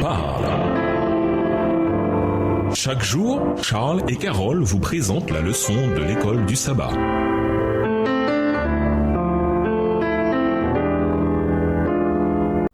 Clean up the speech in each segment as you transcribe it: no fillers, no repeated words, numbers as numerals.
parle. Chaque jour, Charles et Carole vous présentent la leçon de l'école du sabbat.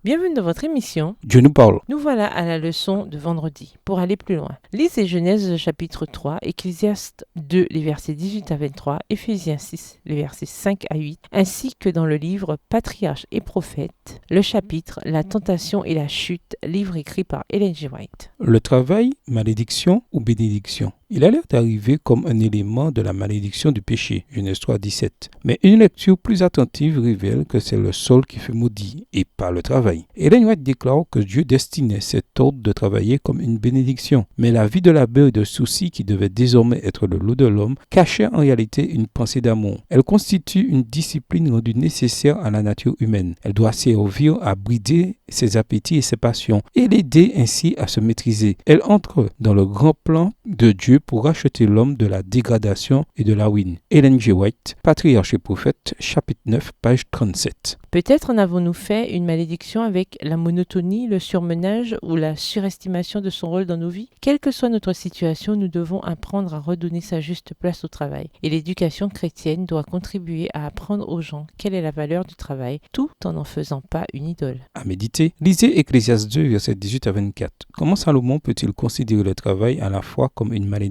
Bienvenue dans votre émission. Dieu nous parle. Nous voilà à la leçon de vendredi. Pour aller plus loin, lisez Genèse chapitre 3, Ecclésiaste 2, les versets 18 à 23, Éphésiens 6, les versets 5 à 8, ainsi que dans le livre Patriarches et prophètes, le chapitre La tentation et la chute, livre écrit par Ellen G. White. Le travail, malédiction ou bénédiction? Il a l'air d'arriver comme un élément de la malédiction du péché, Genèse 3, 17. Mais une lecture plus attentive révèle que c'est le sol qui fait maudit et pas le travail. Ellen White déclare que Dieu destinait cet ordre de travailler comme une bénédiction. Mais la vie de labeur et de souci qui devait désormais être le lot de l'homme cachait en réalité une pensée d'amour. Elle constitue une discipline rendue nécessaire à la nature humaine. Elle doit servir à brider ses appétits et ses passions et l'aider ainsi à se maîtriser. Elle entre dans le grand plan de Dieu pour racheter l'homme de la dégradation et de la ruine. Ellen G. White, Patriarches et prophètes, chapitre 9, page 37. Peut-être en avons-nous fait une malédiction avec la monotonie, le surmenage ou la surestimation de son rôle dans nos vies. Quelle que soit notre situation, nous devons apprendre à redonner sa juste place au travail. Et l'éducation chrétienne doit contribuer à apprendre aux gens quelle est la valeur du travail, tout en n'en faisant pas une idole. À méditer, lisez Ecclésiaste 2, versets 18 à 24. Comment Salomon peut-il considérer le travail à la fois comme une malédiction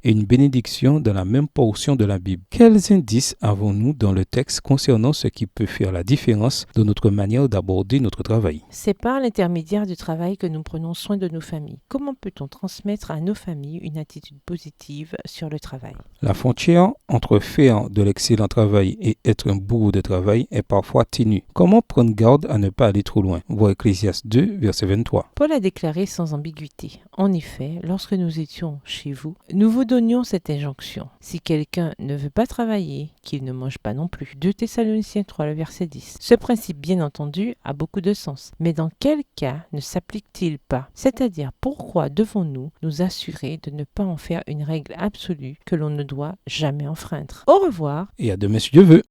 et une bénédiction dans la même portion de la Bible? Quels indices avons-nous dans le texte concernant ce qui peut faire la différence de notre manière d'aborder notre travail? C'est par l'intermédiaire du travail que nous prenons soin de nos familles. Comment peut-on transmettre à nos familles une attitude positive sur le travail? La frontière entre faire de l'excellent travail et être un bourreau de travail est parfois ténue. Comment prendre garde à ne pas aller trop loin? Voir Ecclésiaste 2, verset 23. Paul a déclaré sans ambiguïté. En effet, lorsque nous étions chez vous, nous vous donnions cette injonction. Si quelqu'un ne veut pas travailler, qu'il ne mange pas non plus. 2 Thessaloniciens 3, le verset 10. Ce principe, bien entendu, a beaucoup de sens. Mais dans quel cas ne s'applique-t-il pas? C'est-à-dire, pourquoi devons-nous nous assurer de ne pas en faire une règle absolue que l'on ne doit jamais enfreindre? Au revoir. Et à demain si Dieu veut.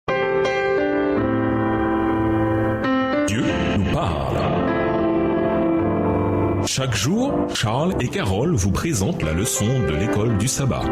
Dieu nous parle. Chaque jour, Charles et Carole vous présentent la leçon de l'école du sabbat.